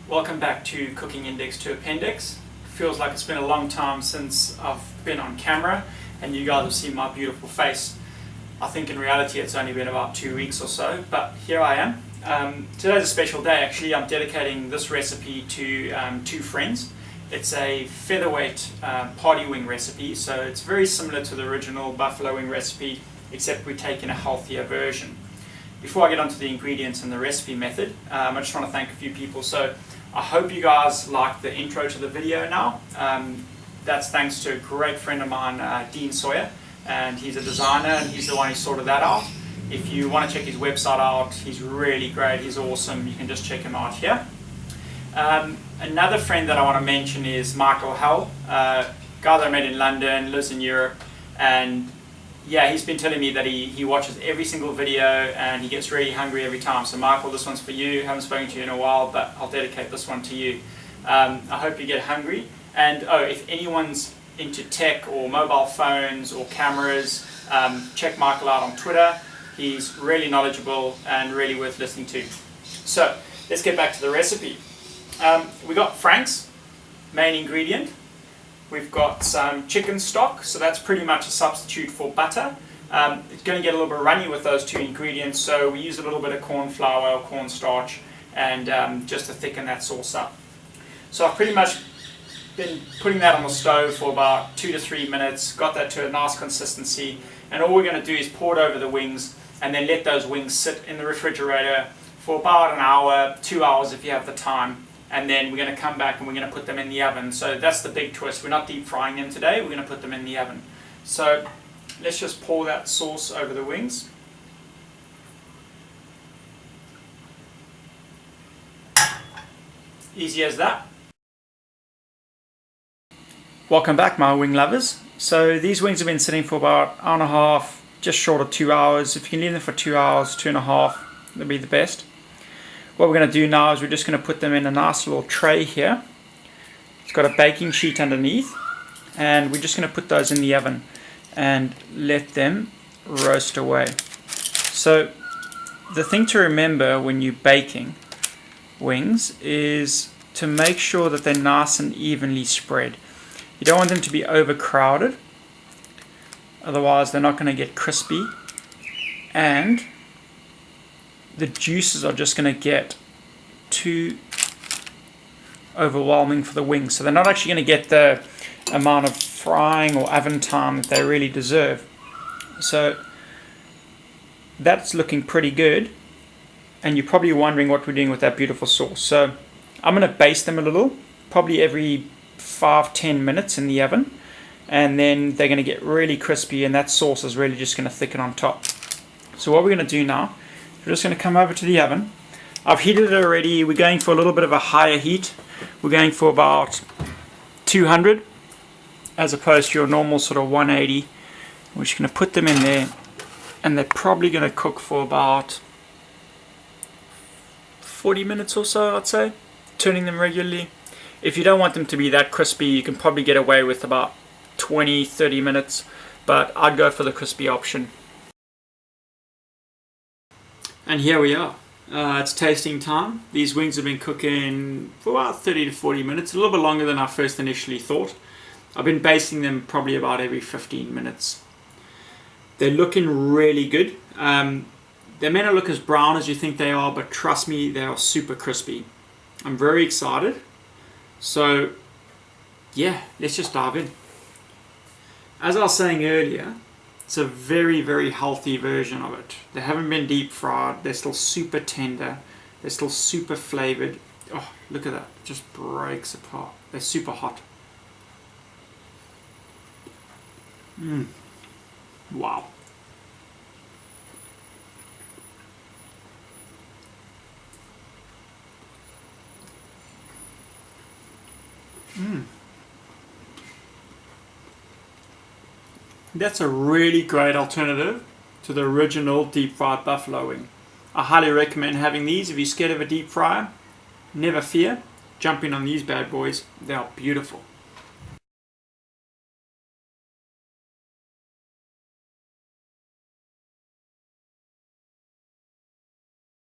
Welcome back to Cooking Index to Appendix. Feels like it's been a long time since I've been on camera and you guys have seen my beautiful face. I think in reality it's only been about 2 weeks or so, but here I am. Today's a special day actually. I'm dedicating this recipe to two friends. It's a featherweight party wing recipe, so it's very similar to the original buffalo wing recipe, except we're taking a healthier version. Before I get onto the ingredients and the recipe method, I just want to thank a few people. So I hope you guys like the intro to the video now. That's thanks to a great friend of mine, Dean Sawyer, and he's a designer and he's the one who sorted that out. If you want to check his website out, he's really great, he's awesome, you can just check him out here. Another friend that I want to mention is Michael Hull, guy that I met in London, lives in Europe, and yeah, he's been telling me that he watches every single video and he gets really hungry every time. So Michael, this one's for you. Haven't spoken to you in a while, but I'll dedicate this one to you. I hope you get hungry. And if anyone's into tech or mobile phones or cameras, check Michael out on Twitter. He's really knowledgeable and really worth listening to. So let's get back to the recipe. We got Frank's main ingredient. We've got some chicken stock, so that's pretty much a substitute for butter. It's going to get a little bit runny with those two ingredients, so we use a little bit of corn flour or cornstarch and just to thicken that sauce up. So I've pretty much been putting that on the stove for about 2 to 3 minutes, got that to a nice consistency, and all we're going to do is pour it over the wings and then let those wings sit in the refrigerator for about an hour, 2 hours if you have the time. And then we're going to come back and we're going to put them in the oven. So that's the big twist. We're not deep frying them today. We're going to put them in the oven. So let's just pour that sauce over the wings. Easy as that. Welcome back, my wing lovers. So these wings have been sitting for about an hour and a half, just short of 2 hours. If you can leave them for 2 hours, 2.5, that'd be the best. What we're going to do now is we're just going to put them in a nice little tray here. It's got a baking sheet underneath, and we're just going to put those in the oven and let them roast away. So the thing to remember when you're baking wings is to make sure that they're nice and evenly spread. You don't want them to be overcrowded, otherwise they're not going to get crispy, and the juices are just going to get too overwhelming for the wings. So they're not actually going to get the amount of frying or oven time that they really deserve. So that's looking pretty good. And you're probably wondering what we're doing with that beautiful sauce. So I'm going to baste them a little, probably every 5-10 minutes in the oven. And then they're going to get really crispy, and that sauce is really just going to thicken on top. So what we're going to do now, we're just going to come over to the oven. I've heated it already. We're going for a little bit of a higher heat. We're going for about 200 as opposed to your normal sort of 180. We're just going to put them in there, and they're probably going to cook for about 40 minutes or so, I'd say, turning them regularly. If you don't want them to be that crispy, you can probably get away with about 20-30 minutes, but I'd go for the crispy option. And here we are. It's tasting time. These wings have been cooking for about 30 to 40 minutes, a little bit longer than I first initially thought. I've been basting them probably about every 15 minutes. They're looking really good. They may not look as brown as you think they are, but trust me, they are super crispy. I'm very excited. So yeah, let's just dive in. As I was saying earlier, it's a very, very healthy version of it. They haven't been deep fried. They're still super tender. They're still super flavored. Oh, look at that. It just breaks apart. They're super hot. Wow. That's a really great alternative to the original deep fried buffalo wing. I highly recommend having these. If you're scared of a deep fryer, never fear. Jump in on these bad boys. They are beautiful.